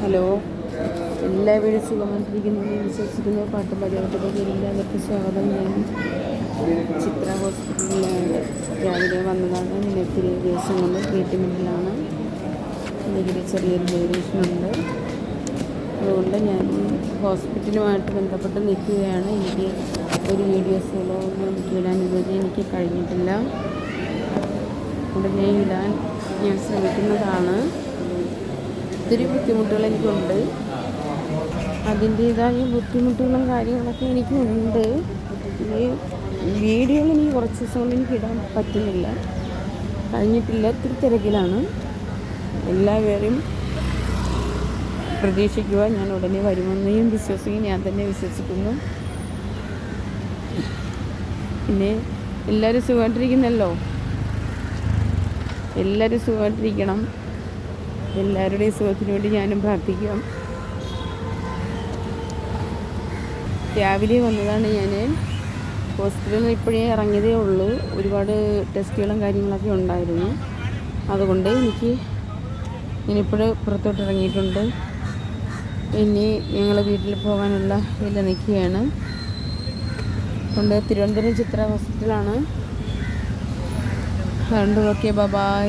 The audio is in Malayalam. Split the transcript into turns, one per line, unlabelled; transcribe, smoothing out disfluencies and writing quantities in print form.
ഹലോ, എല്ലാവരും സുഖമായിട്ടിരിക്കുന്നു എന്ന് വിശ്വസിക്കുന്നു. പാട്ടും പരിപാടിയിലേക്ക് എല്ലാവർക്കും സ്വാഗതം. ഞാൻ ചിത്ര ഹോസ്പിറ്റലിലാണ്. രാവിലെ വന്നതാണ്. പിന്നെ ഒത്തിരി ദിവസം കൊണ്ട് ട്രീറ്റ്മെൻറ്റിലാണ്. എന്തെങ്കിലും ചെറിയൊരു വേരിയേഷനുണ്ട്. അതുകൊണ്ട് ഞാൻ ഹോസ്പിറ്റലുമായിട്ട് ബന്ധപ്പെട്ട് നിൽക്കുകയാണ്. എനിക്ക് ഒരു വീഡിയോസുകളോ ഒന്നും എനിക്ക് ഇടാൻ ഇതുവരെ എനിക്ക് കഴിഞ്ഞിട്ടില്ല. ഉടനെ ഇടാൻ ഞാൻ ശ്രമിക്കുന്നതാണ്. ഒത്തിരി ബുദ്ധിമുട്ടുകൾ എനിക്കുണ്ട്. അതിൻ്റേതായ ബുദ്ധിമുട്ടുകളും കാര്യങ്ങളൊക്കെ എനിക്കുണ്ട്. ഈ വീഡിയോകൾ എനിക്ക് കുറച്ച് ദിവസം കൊണ്ട് എനിക്ക് ഇടാൻ പറ്റുന്നില്ല, കഴിഞ്ഞിട്ടില്ല. ഒത്തിരി തിരക്കിലാണ്. എല്ലാവരും പ്രതീക്ഷിക്കുക, ഞാൻ ഉടനെ വരുമെന്നും വിശ്വസിക്കും. ഞാൻ തന്നെ വിശ്വസിക്കുന്നു. പിന്നെ എല്ലാവരും സുഖമായിട്ടിരിക്കുന്നല്ലോ. എല്ലാവരും സുഖമായിട്ടിരിക്കണം. എല്ലാവരുടെയും സുഖത്തിന് വേണ്ടി ഞാനും പ്രാർത്ഥിക്കാം. രാവിലെ വന്നതാണ്. ഞാൻ ഹോസ്പിറ്റലിൽ നിന്ന് ഇപ്പോഴേ ഇറങ്ങിയതേ ഉള്ളൂ. ഒരുപാട് ടെസ്റ്റുകളും കാര്യങ്ങളൊക്കെ ഉണ്ടായിരുന്നു. അതുകൊണ്ട് ഞാനിപ്പോൾ പുറത്തോട്ട് ഇറങ്ങിയിട്ടുണ്ട്. ഇനി ഞങ്ങൾ വീട്ടിൽ പോകാനുള്ള ഇതിൽ നിൽക്കുകയാണ്. കൊണ്ട് തിരുവനന്തപുരം ചിത്ര ഹോസ്പിറ്റലാണ്. അതുകൊണ്ട് ഓക്കെ, ബൈ.